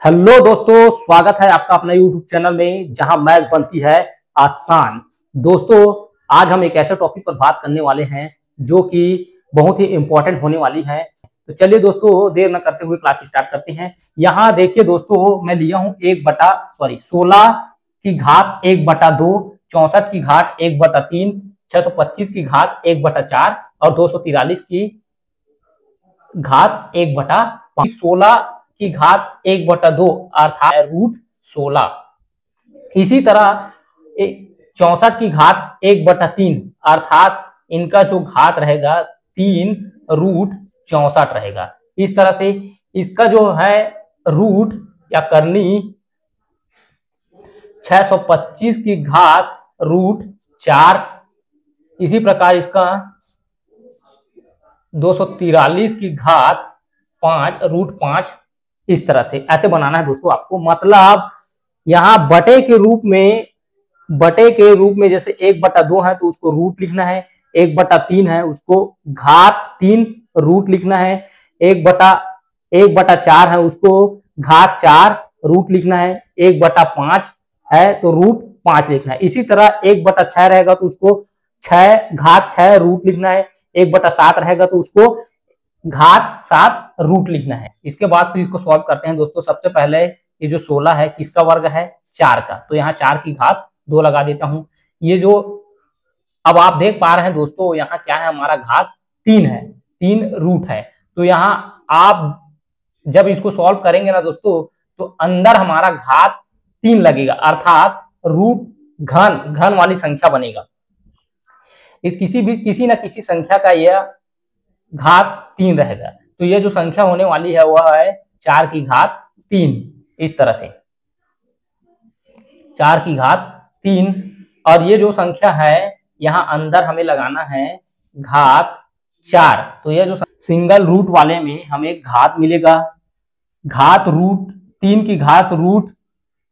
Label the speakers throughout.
Speaker 1: Hello दोस्तों, स्वागत है आपका अपना यूट्यूब चैनल में जहां मैथ बनती है आसान। दोस्तों, आज हम एक ऐसे टॉपिक पर बात करने वाले हैं जो कि बहुत ही इंपॉर्टेंट होने वाली है। तो चलिए दोस्तों, देर न करते हुए क्लास स्टार्ट करते हैं। यहाँ देखिए दोस्तों, मैं लिया हूँ 16 की घात 1/2, 64 की घात 1/3, 625 की घात 1/4 और 243 की घात 1/5। 16 की घात 1/2 अर्थात √16। इसी तरह 64 की घात 1/3 अर्थात इनका जो घात रहेगा 3√64 रहेगा। इस तरह से इसका जो है रूट या करनी 625 की घात √4। इसी प्रकार इसका 243 की घात 5 √5। इस तरह से ऐसे बनाना है दोस्तों आपको। मतलब यहाँ बटे के रूप में जैसे 1/2 है तो उसको रूट लिखना है, 1/3 है उसको घात 3 रूट लिखना है, 1/4 है उसको घात 4 रूट लिखना है, 1/5 है तो √5 लिखना है। इसी तरह 1/6 रहेगा तो उसको घात 6 रूट लिखना है, 1/7 रहेगा तो उसको घात 7 रूट लिखना है। इसके बाद फिर इसको सॉल्व करते हैं दोस्तों। सबसे पहले ये जो 16 है किसका वर्ग है? 4 का। तो यहाँ 4 की घात 2 लगा देता हूं। ये जो अब आप देख पा रहे हैं दोस्तों, यहाँ क्या है, हमारा घात 3 है, 3 रूट है। तो यहाँ आप जब इसको सॉल्व करेंगे ना दोस्तों, तो अंदर हमारा घात 3 लगेगा अर्थात रूट घन वाली संख्या बनेगा। किसी न किसी संख्या का यह घात 3 रहेगा। तो ये जो संख्या होने वाली है वह है 4 की घात 3। इस तरह से 4 की घात 3। और ये जो संख्या है यहाँ अंदर हमें लगाना है घात 4। तो ये जो सिंगल रूट वाले में हमें घात मिलेगा, घात रूट 3 की घात रूट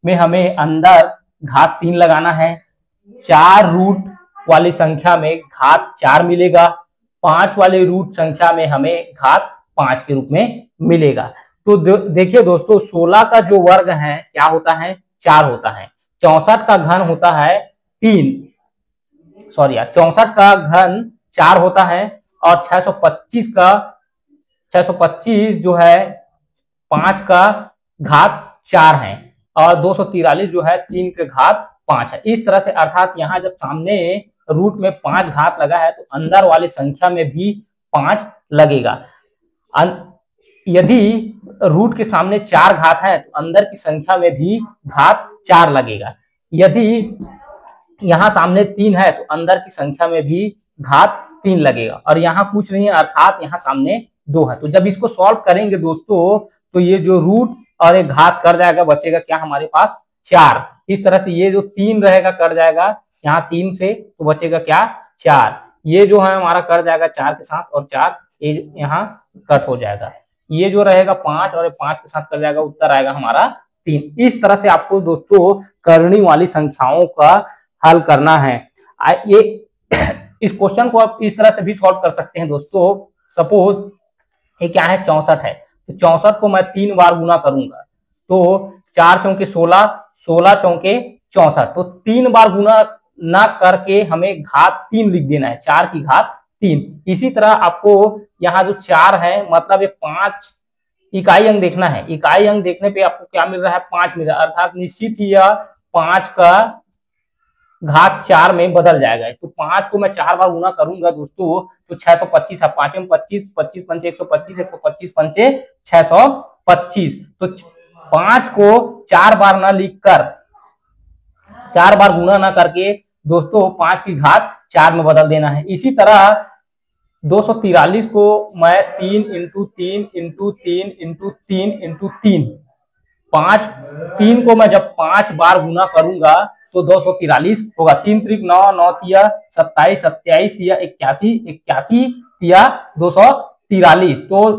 Speaker 1: में हमें अंदर घात 3 लगाना है। 4 रूट वाली संख्या में घात 4 मिलेगा, 5 वाले रूट संख्या में हमें घात 5 के रूप में मिलेगा। तो देखिए दोस्तों, 16 का जो वर्ग है क्या होता है? 4 होता है। 64 का घन होता है 64 का घन 4 होता है। और 625 जो है 5 का घात 4 है और 243 जो है 3 के घात 5 है। इस तरह से अर्थात यहाँ जब सामने रूट में 5 घात लगा है तो अंदर वाली संख्या में भी 5 लगेगा। यदि रूट के सामने 4 घात है तो अंदर की संख्या में भी घात 4 लगेगा। यदि यहाँ सामने 3 है तो अंदर की संख्या में भी घात 3 लगेगा। और यहाँ कुछ नहीं है अर्थात यहाँ सामने 2 है। तो जब इसको सॉल्व करेंगे दोस्तों, तो ये जो रूट और एक घात कर जाएगा, बचेगा क्या हमारे पास? 4। इस तरह से ये जो 3 रहेगा कर जाएगा यहाँ 3 से, तो बचेगा क्या? 4। ये जो है हमारा कर जाएगा 4 के साथ और 4 यहाँ कट हो जाएगा। ये जो रहेगा 5 और 5 के साथ कर जाएगा, उत्तर आएगा हमारा 3। इस तरह से आपको दोस्तों करनी वाली संख्याओं का हल करना है। ये इस क्वेश्चन को आप इस तरह से भी सॉल्व कर सकते हैं दोस्तों। सपोज ये क्या है? 64 है, तो 64 को मैं 3 बार गुना करूंगा तो 4 चौके 16, 16 चौके 64। तो 3 बार गुना ना करके हमें घात 3 लिख देना है, 4 की घात 3। इसी तरह आपको यहाँ जो 4 है मतलब ये 5 इकाई अंक देखना है। इकाई अंक देखने पे आपको क्या मिल रहा है? 5 मिल रहा है अर्थात निश्चित ही यह 5 का घात 4 में बदल जाएगा। तो 5 को मैं 4 बार गुना करूंगा दोस्तों तो 625 है, 5 में 25, 25 पंचे 125, 125 पंचे 625। तो 5 को 4 बार ना लिखकर, 4 बार गुना ना करके दोस्तों 5 की घात 4 में बदल देना है। इसी तरह 243 को मैं 3 इंटू 3 इंटू 3 इंटू 3 इंटू 3 3 को मैं जब 5 बार गुना करूंगा तो 243 होगा। 3 त्रिक 9, 9 तिया 27, 27 तिया 81, 81 तिया 243। तो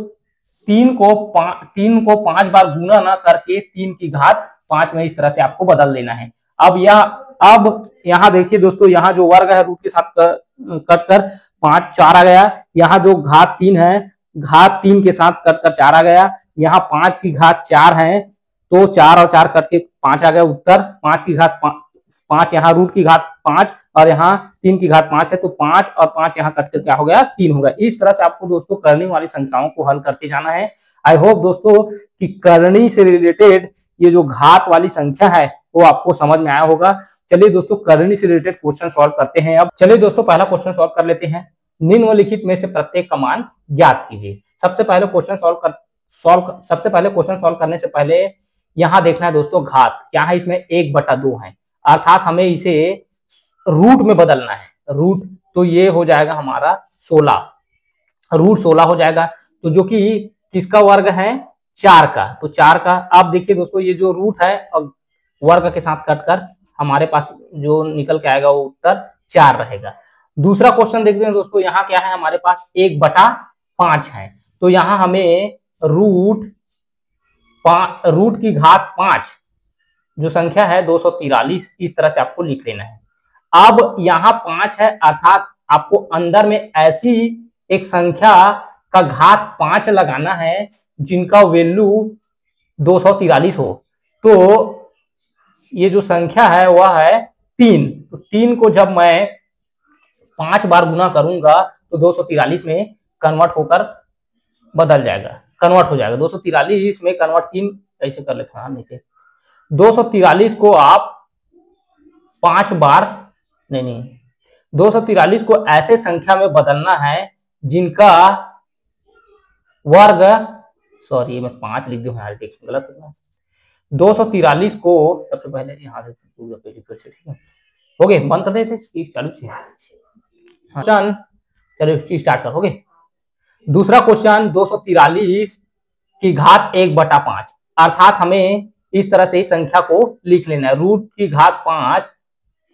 Speaker 1: 3 को 5 बार गुना ना करके 3 की घात 5 में इस तरह से आपको बदल देना है। अब यहाँ देखिए दोस्तों, यहाँ जो वर्ग है रूट के साथ कट कर 5 4 आ गया। यहाँ जो घात 3 है, घात 3 के साथ कट कर 4 आ गया। यहाँ 5 की घात 4 है तो 4 और 4 कट के 5 आ गया उत्तर। 5 की घात 5, यहाँ रूट की घात 5 और यहाँ 3 की घात 5 है, तो 5 और 5 यहाँ कट कर क्या हो गया, 3 हो गया। इस तरह से आपको दोस्तों करनी वाली संख्याओं को हल करते जाना है। आई होप दोस्तों कि करनी से रिलेटेड ये जो घात वाली संख्या है वो आपको समझ में आया होगा। चलिए दोस्तों करनी से रिलेटेड क्वेश्चन सॉल्व करते हैं। अब चलिए दोस्तों पहला क्वेश्चन सॉल्व कर लेते हैं। निम्नलिखित में से प्रत्येक का मान ज्ञात कीजिए। सबसे पहले क्वेश्चन सॉल्व करने से पहले यहां देखना है दोस्तों घात क्या है, इसमें 1/2 है, अर्थात हमें इसे रूट में बदलना है। रूट तो ये हो जाएगा हमारा 16, रूट 16 हो जाएगा, तो जो कि किसका वर्ग है, 4 का। तो 4 का, अब देखिए दोस्तों ये जो रूट है और वर्ग के साथ कटकर हमारे पास जो निकल के आएगा वो उत्तर 4 रहेगा। दूसरा क्वेश्चन देखते हैं दोस्तों, यहाँ क्या है हमारे पास 1/5 है, तो यहाँ हमें रूट की घात 5 जो संख्या है 243, इस तरह से आपको लिख लेना है। अब यहाँ 5 है, अर्थात आपको अंदर में ऐसी एक संख्या का घात 5 लगाना है जिनका वैल्यू 243 हो। तो ये जो संख्या है वह है 3, तो 3 को जब मैं 5 बार गुना करूंगा तो 243 में कन्वर्ट होकर बदल जाएगा, कन्वर्ट हो जाएगा। 243 में कन्वर्ट 3 ऐसे कर लेते हैं, नीचे 243 को आप 5 बार, नहीं 243 को ऐसे संख्या में बदलना है जिनका वर्ग, सॉरी मैं 5 लिख दूं यार, गलत हो गया। 243 को सबसे पहले यहाँ से ठीक है, हो गए, बंद कर देते चालू से। चलो स्टार्ट कर, हो गए। दूसरा क्वेश्चन 243 की घात 1/5, अर्थात हमें इस तरह से संख्या को लिख लेना है, रूट की घात 5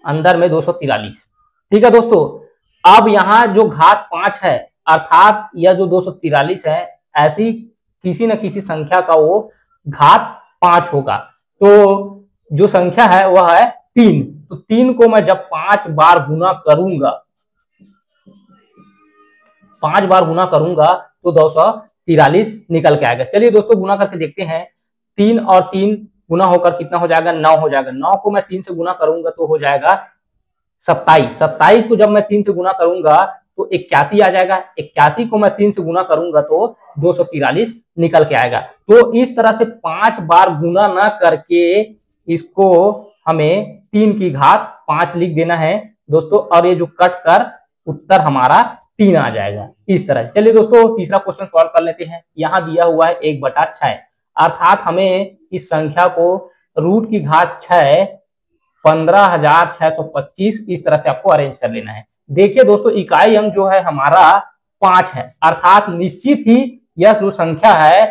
Speaker 1: अंदर में 243। ठीक है दोस्तों, अब यहाँ जो घात 5 है अर्थात यह जो 243 है, ऐसी किसी न किसी संख्या का वो घात 5 होगा। तो जो संख्या है वह है 3, तो 3 को मैं जब 5 बार गुना करूंगा, 5 बार गुना करूंगा तो 243 निकल के आएगा। चलिए दोस्तों गुना करके देखते हैं। 3 और 3 गुना होकर कितना हो जाएगा, 9 हो जाएगा। 9 को मैं 3 से गुना करूंगा तो हो जाएगा 27। 27 को जब मैं 3 से गुना करूंगा तो 81 आ जाएगा। 81 को मैं 3 से गुना करूंगा तो 243 निकल के आएगा। तो इस तरह से 5 बार गुना ना करके इसको हमें 3 की घात 5 लिख देना है दोस्तों, और ये जो कट कर उत्तर हमारा 3 आ जाएगा इस तरह से। चलिए दोस्तों तीसरा क्वेश्चन सॉल्व कर लेते हैं। यहाँ दिया हुआ है 1/6, अर्थात हमें इस संख्या को रूट की घात 6 15,625 इस तरह से आपको अरेंज कर लेना है। देखिए दोस्तों इकाई अंक जो है हमारा 5 है, अर्थात निश्चित ही यह जो संख्या है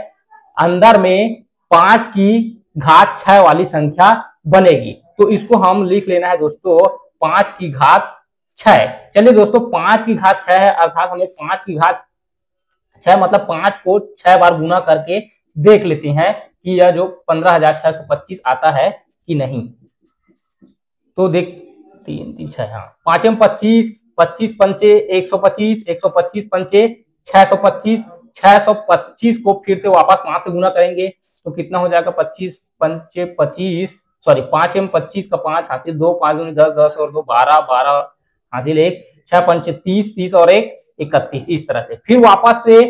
Speaker 1: अंदर में 5 की घात 6 वाली संख्या बनेगी। तो इसको हम लिख लेना है दोस्तों 5 की घात 6। चलिए दोस्तों 5 की घात 6 है, अर्थात हमें 5 की घात 6 मतलब 5 को 6 बार गुना करके देख लेते हैं कि यह जो 15,625 आता है कि नहीं। तो देख 3 3 6, हाँ 5 में 25, 25 पंचे 125, 125 पंचे 625, 625 को फिर से वापस 5 से गुना करेंगे तो कितना हो जाएगा, 25 पंचे 25, सॉरी 5 में 25 का 5 हासिल 2, 5 दूनी 10, 10 और 2 12, 12 हासिल 1, 6 पंचे 30, 30 और 1 31, इस तरह से। फिर वापस से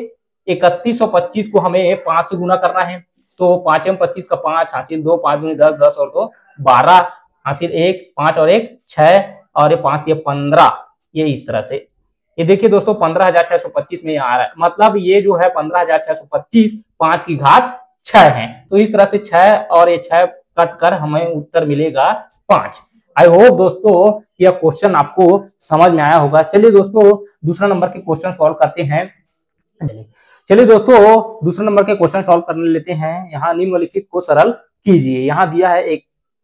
Speaker 1: 31 और 25 को हमें 5 से गुना करना है, तो 5 में 25 का 5 हासिल 2, 5 दूनी 10, 10 और 2 12 हासिल 1, 5 और 1 6 और ये 5 ये 15, ये इस तरह से। ये देखिए दोस्तों 15,625 में आ रहा है, मतलब ये जो है 15,625 5 की घात 6 है। तो इस तरह से 6 और ये 6 कट कर हमें उत्तर मिलेगा 5। आई होप दोस्तों यह क्वेश्चन आपको समझ में आया होगा। चलिए दोस्तों दूसरा नंबर के क्वेश्चन सॉल्व करते हैं। चलिए दोस्तों दूसरा नंबर के क्वेश्चन सॉल्व कर लेते हैं। यहाँ निम्नलिखित को सरल कीजिए। यहाँ दिया है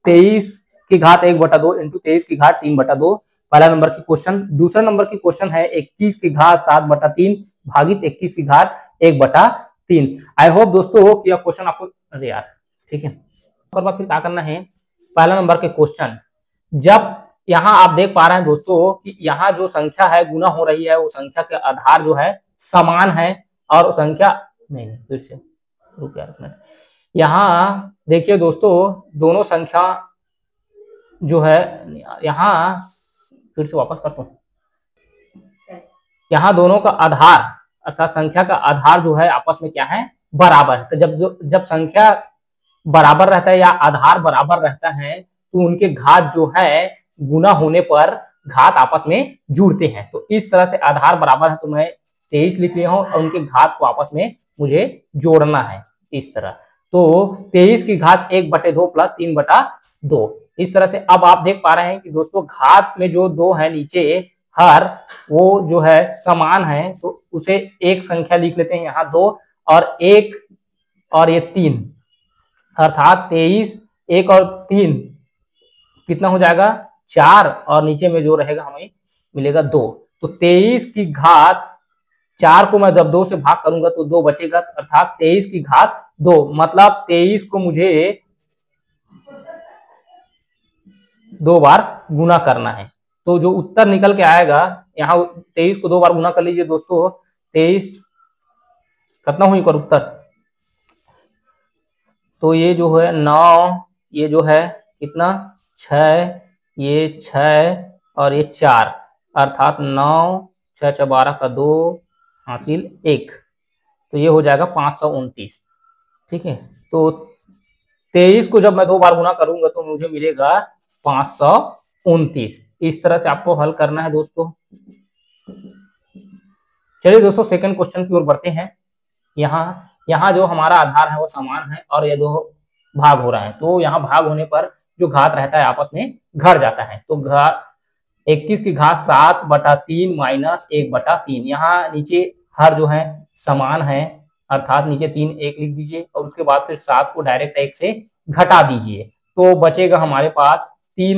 Speaker 1: 23 की घात 1/2 इंटू 23 की घात 3/2, पहला नंबर की क्वेश्चन। दूसरा नंबर की क्वेश्चन है 21 की घात 7/3 भागित 21 की घात 1/3। आई होप दोस्तों कि यह क्वेश्चन आपको, अरे यार ठीक है, फिर क्या करना है, पहला नंबर के क्वेश्चन, जब यहाँ आप देख पा रहे हैं दोस्तों कि यहाँ जो संख्या है गुना हो रही है वो संख्या के आधार जो है समान है, और संख्या नहीं फिर से रुक यार, यहाँ देखिए दोस्तों, दोनों संख्या जो है, यहाँ फिर से वापस करता हूँ, यहाँ दोनों का आधार अर्थात संख्या का आधार जो है आपस में क्या है, बराबर। तो जब संख्या बराबर रहता है या आधार बराबर रहता है तो उनके घात जो है गुना होने पर घात आपस में जुड़ते हैं। तो इस तरह से आधार बराबर है तो मैं 23 लिख लिया हूं और उनके घात को आपस में मुझे जोड़ना है इस तरह। तो 23 की घात 1/2 प्लस 3/2। इस तरह से अब आप देख पा रहे हैं कि दोस्तों घात में जो 2 है नीचे हर, वो जो है समान है, तो उसे एक संख्या लिख लेते हैं यहाँ 2 और 1 और ये 3, अर्थात 23 1 और 3 कितना हो जाएगा 4 और नीचे में जो रहेगा हमें मिलेगा 2। तो 23 की घात 4 को मैं जब 2 से भाग करूंगा तो 2 बचेगा, अर्थात 23 की घात 2, मतलब 23 को मुझे 2 बार गुना करना है। तो जो उत्तर निकल के आएगा, यहाँ 23 को 2 बार गुना कर लीजिए दोस्तों, 23 कितना हुई कर उत्तर, तो ये जो है 9, ये जो है कितना 6, ये 6 और ये 4, अर्थात 9 6 6 12 का 2 हासिल 1, तो ये हो जाएगा 529। ठीक है, तो 23 को जब मैं 2 बार गुना करूंगा तो मुझे मिलेगा 529। इस तरह से आपको हल करना है दोस्तों। चलिए दोस्तों सेकंड क्वेश्चन की ओर बढ़ते हैं। यहाँ जो हमारा आधार है वो समान है और ये दो भाग हो रहा है, तो यहाँ भाग होने पर जो घात रहता है आपस में घट जाता है। तो 21 की घात 7/3 माइनस 1/3, यहाँ नीचे हर जो है समान है, अर्थात नीचे 3 1 लिख दीजिए और उसके बाद फिर 7 को डायरेक्ट 1 से घटा दीजिए, तो बचेगा हमारे पास 6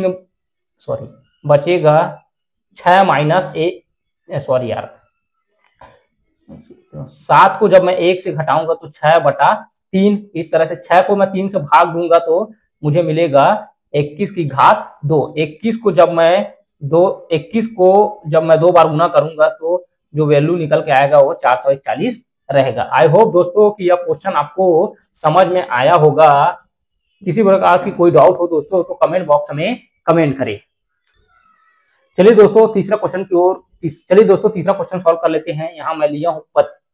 Speaker 1: माइनस 7 को जब मैं 1 से घटाऊंगा तो 6/3, इस तरह से 6 को मैं 3 से भाग दूंगा तो मुझे मिलेगा 21 की घात 2। 21 को जब मैं 2 बार गुना करूंगा तो जो वैल्यू निकल के आएगा वो 441 रहेगा। आई होप दोस्तों कि यह क्वेश्चन आपको समझ में आया होगा। किसी प्रकार की कोई डाउट हो दोस्तों तो कमेंट बॉक्स में कमेंट करें। चलिए दोस्तों तीसरा क्वेश्चन सॉल्व कर लेते हैं। यहाँ मैं लिया हूँ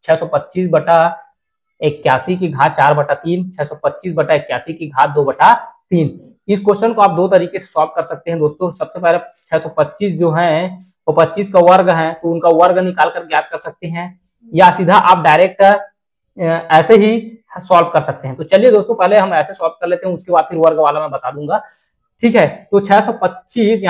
Speaker 1: 625/81 की घात 4/3, 625/81 की घात 2/3। इस क्वेश्चन को आप दो तरीके से सॉल्व कर सकते हैं दोस्तों। सबसे पहले 625 जो है वो 25 का वर्ग है, तो उनका वर्ग निकाल कर ज्ञात कर सकते हैं, या सीधा आप डायरेक्ट ऐसे ही सॉल्व कर सकते हैं। तो चलिए दोस्तों पहले हम ऐसे सॉल्व कर लेते हैं, उसके बाद फिर वर्ग वाला मैं बता दूंगा। ठीक है, तो 625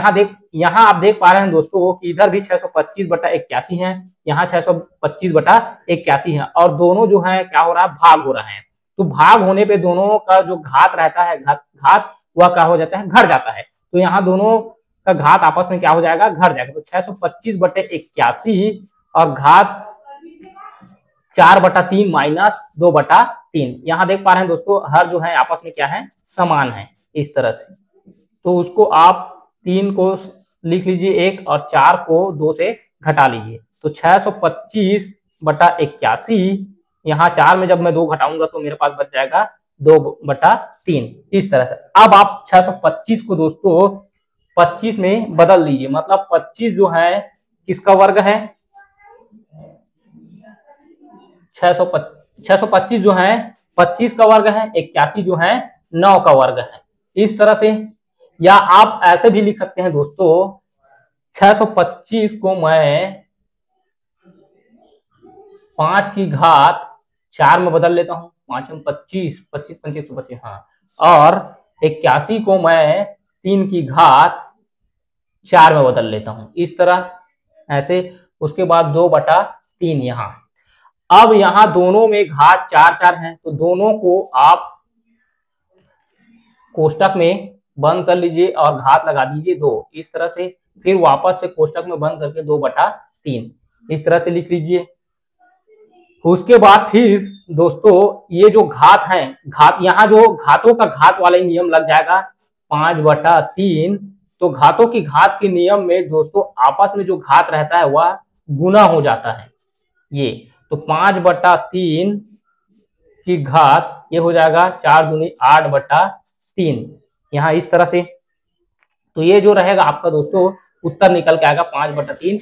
Speaker 1: यहाँ आप देख पा रहे हैं दोस्तों कि इधर भी 625/81 है, यहाँ 625/81 है, और दोनों जो है क्या हो रहा है, भाग हो रहा है। तो भाग होने पे दोनों का जो घात रहता है, घात वह क्या हो जाता है, घट जाता है। तो यहाँ दोनों का घात आपस में क्या हो जाएगा, घट जाएगा। तो 625/81 और घात 4/3 माइनस 2/3, यहाँ देख पा रहे हैं दोस्तों हर जो है आपस में क्या है, समान है इस तरह से। तो उसको आप 3 को लिख लीजिए 1 और 4 को 2 से घटा लीजिए, तो 625/81, यहाँ 4 में जब मैं 2 घटाऊंगा तो मेरे पास बच जाएगा 2/3। इस तरह से अब आप 625 को दोस्तों 25 में बदल दीजिए, मतलब 25 जो है किसका वर्ग है, 625 जो है 25 का वर्ग है, 81 जो है 9 का वर्ग है। इस तरह से, या आप ऐसे भी लिख सकते हैं दोस्तों, 625 को मैं 5 की घात 4 में बदल लेता हूं, 5 में 25, 25 25 125, हाँ, और 81 को मैं 3 की घात 4 में बदल लेता हूं, इस तरह ऐसे। उसके बाद 2/3 यहाँ। अब यहाँ दोनों में घात 4 4 है, तो दोनों को आप कोष्टक में बंद कर लीजिए और घात लगा दीजिए 2, इस तरह से। फिर वापस से कोष्टक में बंद करके 2/3 इस तरह से लिख लीजिए। उसके बाद फिर दोस्तों ये जो घात है, यहाँ जो घातों का घात वाला नियम लग जाएगा 5/3। तो घातों की घात के नियम में दोस्तों आपस में जो घात रहता है वह गुना हो जाता है, ये तो 5/3 की घात ये हो जाएगा 4 दूनी 8/3, यहाँ इस तरह से। तो ये जो रहेगा आपका दोस्तों उत्तर निकल के आएगा 5/3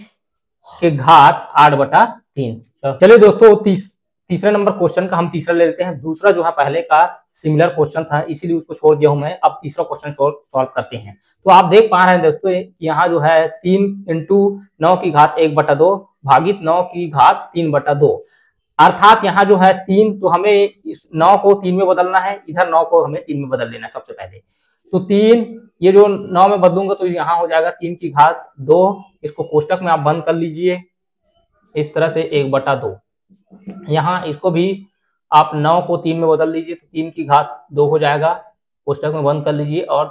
Speaker 1: के घात 8/3। चलिए दोस्तों तीसरे नंबर क्वेश्चन का हम तीसरा ले लेते हैं। दूसरा जो है पहले का सिमिलर क्वेश्चन था, इसीलिए उसको छोड़ दिया हूं मैं। अब तीसरा क्वेश्चन सॉल्व करते हैं। तो आप देख पा रहे हैं दोस्तों यहाँ जो है 3 × 9 की घात 1/2 भागित 9 की घात 3/2, अर्थात यहाँ जो है 3, तो हमें इस 9 को 3 में बदलना है, इधर 9 को हमें 3 में बदल लेना है सबसे पहले। तो 3 ये जो 9 में बदलूंगा तो यहाँ हो जाएगा 3 की घात 2, इसको कोष्टक में आप बंद कर लीजिए इस तरह से 1/2। यहाँ इसको भी आप 9 को 3 में बदल लीजिए तो 3 की घात 2 हो जाएगा, कोष्टक में बंद कर लीजिए और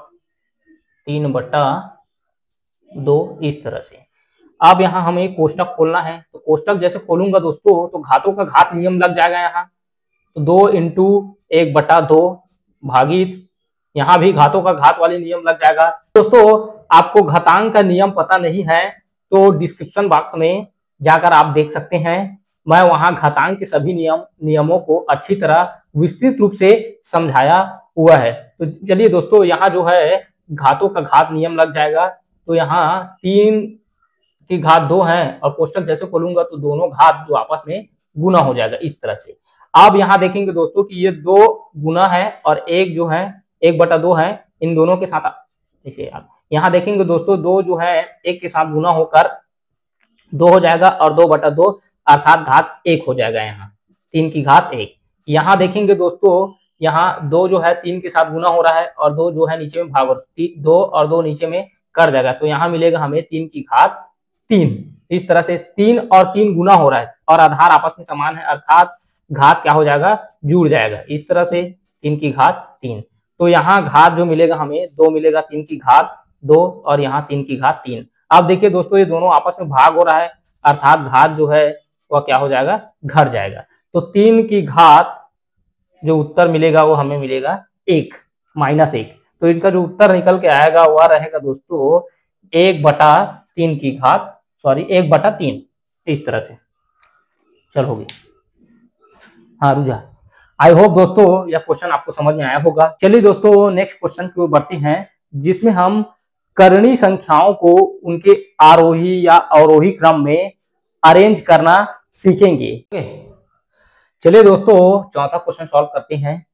Speaker 1: 3/2 इस तरह से। अब यहाँ हमें कोष्टक खोलना है, तो कोष्टक जैसे खोलूंगा दोस्तों तो घातों का घात नियम लग जाएगा यहाँ। तो 2 × 1/2 भागित, यहाँ भी घातों का घात वाले नियम लग जाएगा। दोस्तों आपको घातांक का नियम पता नहीं है तो डिस्क्रिप्शन बॉक्स में जाकर आप देख सकते हैं, मैं वहां घातांक के सभी नियमों को अच्छी तरह विस्तृत रूप से समझाया हुआ है। तो चलिए दोस्तों यहाँ जो है घातों का घात नियम लग जाएगा। तो यहाँ 3 की घात 2 है और कोष्टक जैसे खोलूंगा तो दोनों घात जो आपस में गुना हो जाएगा इस तरह से। अब यहाँ देखेंगे दोस्तों कि ये 2 गुना है और एक जो है 1/2 है, इन दोनों के साथ देखिए आप यहाँ देखेंगे दोस्तों 2 जो है 1 के साथ गुना होकर 2 हो जाएगा और 2/2 अर्थात घात 1 हो जाएगा। यहाँ 3 की घात 1। यहाँ देखेंगे दोस्तों यहाँ 2 जो है 3 के साथ गुना हो रहा है और 2 जो है नीचे में भाग, 2 और 2 नीचे में कर जाएगा, तो यहाँ मिलेगा हमें 3 की घात 3। इस तरह से 3 और 3 गुना हो रहा है और आधार आपस में समान है, अर्थात घात क्या हो जाएगा, जुड़ जाएगा इस तरह से 3 की घात 3। तो यहाँ घात जो मिलेगा हमें 2 मिलेगा, 3 की घात 2 और यहाँ 3 की घात 3। अब देखिए दोस्तों ये दोनों आपस में भाग हो रहा है, अर्थात घात जो है वह क्या हो जाएगा, घट जाएगा। तो 3 की घात जो उत्तर मिलेगा वो हमें मिलेगा 1 -1। तो इनका जो उत्तर निकल के आएगा वह रहेगा दोस्तों 1/3 की घात 1/3 इस तरह से। चल होगी, हाँ रुझा। आई होप दोस्तों यह क्वेश्चन आपको समझ में आया होगा। चलिए दोस्तों नेक्स्ट क्वेश्चन की ओर बढ़ते हैं, जिसमें हम करणीय संख्याओं को उनके आरोही या अवरोही क्रम में अरेंज करना सीखेंगे। चलिए दोस्तों चौथा क्वेश्चन सॉल्व करते हैं।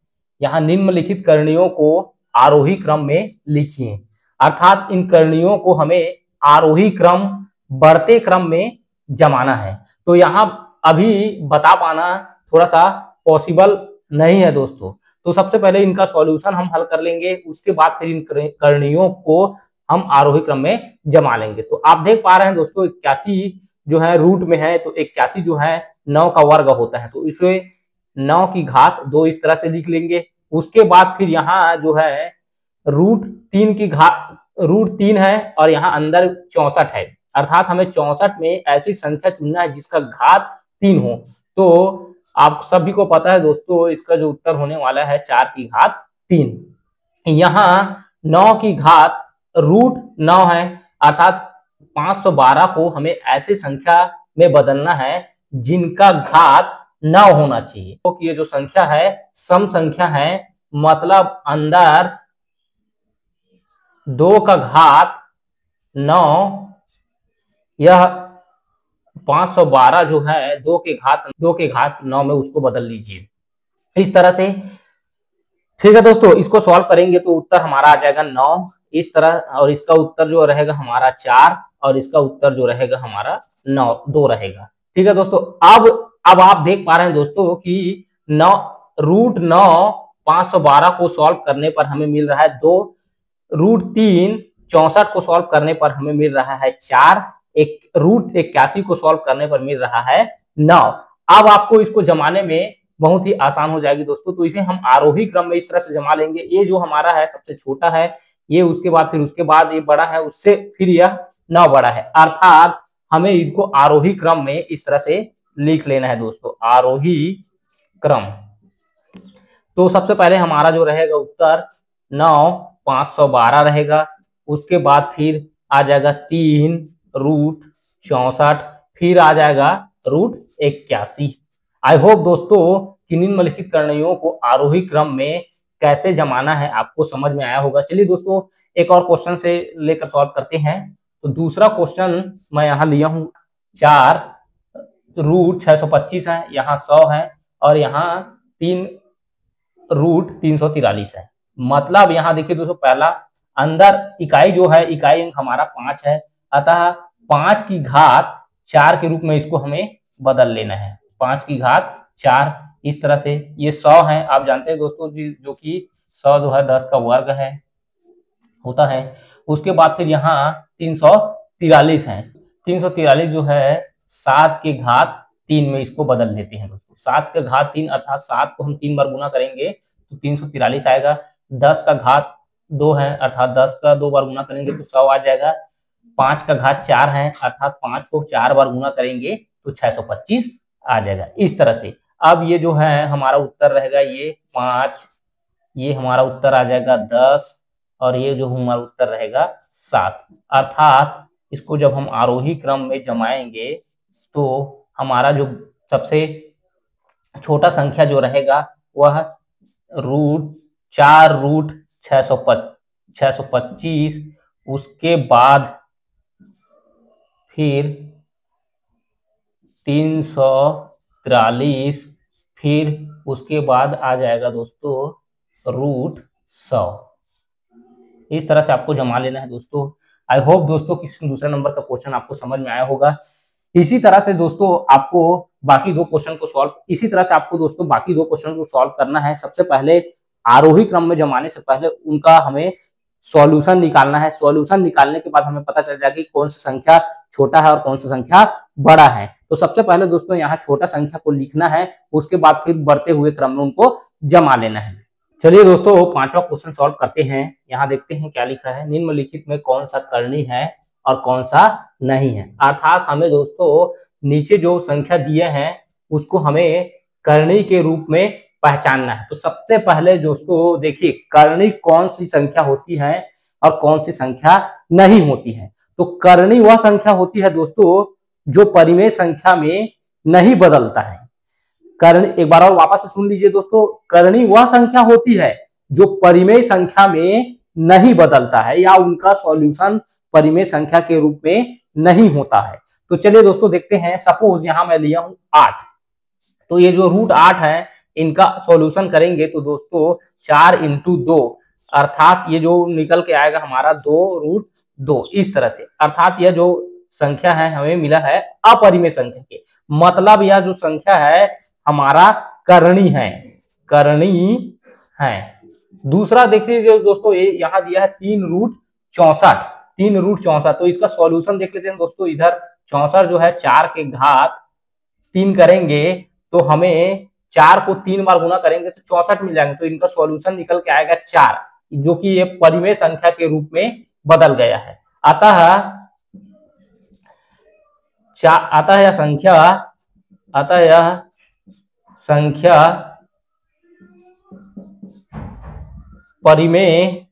Speaker 1: यहाँ निम्नलिखित करणियों को आरोही क्रम में लिखिए, अर्थात इन करणियों को हमें आरोही क्रम बढ़ते क्रम में जमाना है। तो यहाँ अभी बता पाना थोड़ा सा पॉसिबल नहीं है दोस्तों। तो सबसे पहले इनका सॉल्यूशन हम हल कर लेंगे, उसके बाद फिर इन करणियों को हम आरोही क्रम में जमा लेंगे। तो आप देख पा रहे हैं दोस्तों 81 जो है रूट में है, तो 81 जो है 9 का वर्ग होता है, तो इसे 9 की घात 2 इस तरह से लिख लेंगे। उसके बाद फिर यहाँ जो है √3 की घात √3 है और यहाँ अंदर 64 है, अर्थात हमें 64 में ऐसी संख्या चुनना है जिसका घात 3 हो। तो आप सभी को पता है दोस्तों इसका जो उत्तर होने वाला है 4 की घात 3। यहाँ 9 की घात √9 है, अर्थात 512 को हमें ऐसी संख्या में बदलना है जिनका घात 9 होना चाहिए। तो ये जो संख्या है सम संख्या है, मतलब अंदर 2 का घात 9, यह 512 जो है 2 के घात 9 में उसको बदल लीजिए इस तरह से। ठीक है दोस्तों, इसको सॉल्व करेंगे तो उत्तर हमारा आ जाएगा 9 इस तरह, और इसका उत्तर जो रहेगा हमारा 4 और इसका उत्तर जो रहेगा हमारा 2 रहेगा। ठीक है दोस्तों, अब आप देख पा रहे हैं दोस्तों कि 9 √9 512 को सॉल्व करने पर हमें मिल रहा है 2, √3 64 को सॉल्व करने पर हमें मिल रहा है 4, √81 को सॉल्व करने पर मिल रहा है 9। अब आपको इसको जमाने में बहुत ही आसान हो जाएगी दोस्तों। तो इसे हम आरोही क्रम में इस तरह से जमा लेंगे। ये जो हमारा है सबसे छोटा है, ये उसके बाद फिर उसके बाद ये बड़ा है, उससे फिर यह 9 बड़ा है, अर्थात हमें इनको आरोही क्रम में इस तरह से लिख लेना है दोस्तों, आरोही क्रम। तो सबसे पहले हमारा जो रहेगा उत्तर 9 512 रहेगा, उसके बाद फिर आ जाएगा 3 √64, फिर आ जाएगा √81। आई होप दोस्तों कि निम्नलिखित करणियों को आरोही क्रम में कैसे जमाना है, आपको समझ में आया होगा। चलिए दोस्तों एक और क्वेश्चन से लेकर सॉल्व करते हैं। तो दूसरा क्वेश्चन मैं यहाँ लिया हूँ, 4√625 है, यहाँ 100 है और यहाँ 3√343 है। मतलब यहाँ देखिए दोस्तों, पहला अंदर इकाई जो है, इकाई अंक हमारा 5 है, अतः 5 की घात 4 के रूप में इसको हमें बदल लेना है। 5 की घात 4 इस तरह से, ये 100 है, आप जानते हैं दोस्तों जी, जो कि 100 जो है 10 का वर्ग है होता है। उसके बाद फिर यहाँ 343 है, 343 जो है 7 की घात 3 में इसको बदल देते हैं दोस्तों। 7 का घात 3 अर्थात 7 को हम 3 बार गुना करेंगे तो 343 आएगा। 10 का घात 2 है अर्थात 10 का 2 बार गुना करेंगे तो 100 आ जाएगा। 5 का घात 4 है अर्थात 5 को 4 बार गुना करेंगे तो 625 आ जाएगा। इस तरह से अब ये जो है हमारा उत्तर रहेगा ये 5, ये हमारा उत्तर आ जाएगा 10 और ये जो हमारा उत्तर रहेगा 7। अर्थात इसको जब हम आरोही क्रम में जमाएंगे तो हमारा जो सबसे छोटा संख्या जो रहेगा वह 4√625, उसके बाद फिर 343, फिर उसके बाद आ जाएगा दोस्तों √100। इस तरह से आपको जमा लेना है दोस्तों। आई होप दोस्तों कि दूसरा नंबर का क्वेश्चन आपको समझ में आया होगा। इसी तरह से दोस्तों आपको बाकी दो क्वेश्चन को सॉल्व करना है। सबसे पहले आरोही क्रम में जमाने से पहले उनका हमें सॉल्यूशन निकालना है। सॉल्यूशन निकालने के बाद हमें पता चल जाएगा कि कौन सी संख्या छोटा है और कौन सी संख्या बड़ा है। तो सबसे पहले दोस्तों यहाँ छोटा संख्या को लिखना है, उसके बाद फिर बढ़ते हुए क्रम में उनको जमा लेना है। चलिए दोस्तों पांचवा क्वेश्चन सॉल्व करते हैं। यहाँ देखते हैं क्या लिखा है, निम्नलिखित में कौन सा करनी है और कौन सा नहीं है। अर्थात हमें दोस्तों नीचे जो संख्या दिए हैं उसको हमें करनी के रूप में पहचानना है। तो सबसे पहले दोस्तों देखिए करनी कौन सी संख्या होती है और कौन सी संख्या नहीं होती है। तो करनी वह संख्या होती है दोस्तों जो परिमेय संख्या में नहीं बदलता है। करनी, एक बार और वापस से सुन लीजिए दोस्तों, करनी वह संख्या होती है जो परिमेय संख्या में नहीं बदलता है या उनका सॉल्यूशन परिमेय संख्या के रूप में नहीं होता है। तो चलिए दोस्तों देखते हैं। सपोज यहां मैं लिया हूं 8, तो ये जो √8 है इनका सॉल्यूशन करेंगे तो दोस्तों 4 × 2 अर्थात ये जो निकल के आएगा हमारा 2√2 इस तरह से। अर्थात यह जो संख्या है हमें मिला है अपरिमेय संख्या के, मतलब यह जो संख्या है हमारा करनी है। दूसरा देखिए दोस्तों ये यहाँ दिया है 3√64, तो इसका सॉल्यूशन देख लेते हैं दोस्तों। इधर 64 जो है 4 के घात 3 करेंगे तो हमें 4 को 3 बार गुना करेंगे तो 64 मिल जाएंगे। तो इनका सॉल्यूशन निकल के आएगा 4, जो कि ये परिमेय संख्या के रूप में बदल गया है। अतः यह संख्या परिमेय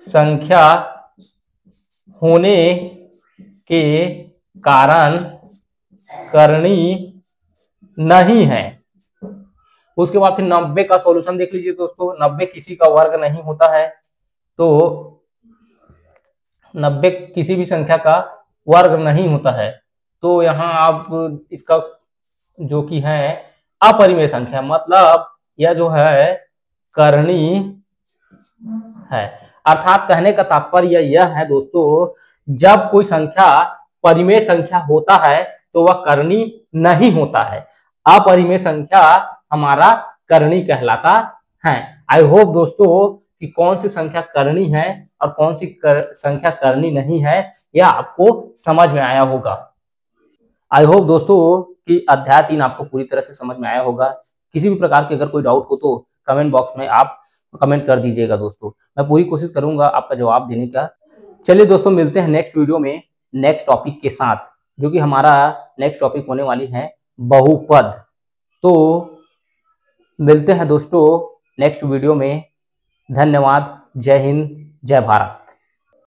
Speaker 1: संख्या होने के कारण करनी नहीं है। उसके बाद फिर 90 का सॉल्यूशन देख लीजिए दोस्तों। 90 किसी का वर्ग नहीं होता है, तो 90 किसी भी संख्या का वर्ग नहीं होता है। तो यहाँ आप इसका जो कि है अपरिमेय संख्या, मतलब यह जो है करनी है। अर्थात कहने का तात्पर्य यह है दोस्तों, जब कोई संख्या परिमेय संख्या होता है तो वह करनी नहीं होता है, अपरिमेय संख्या हमारा करनी कहलाता है। आई होप दोस्तों कि कौन सी संख्या करनी है और कौन सी संख्या करनी नहीं है यह आपको समझ में आया होगा। आई होप दोस्तों कि अध्याय 3 आपको पूरी तरह से समझ में आया होगा। किसी भी प्रकार के अगर कोई डाउट हो तो कमेंट बॉक्स में आप कमेंट कर दीजिएगा दोस्तों, मैं पूरी कोशिश करूंगा आपका जवाब देने का। चलिए दोस्तों मिलते हैं नेक्स्ट वीडियो में नेक्स्ट टॉपिक के साथ, जो कि हमारा नेक्स्ट टॉपिक होने वाली है बहुपद। तो मिलते हैं दोस्तों नेक्स्ट वीडियो में। धन्यवाद। जय हिंद, जय भारत।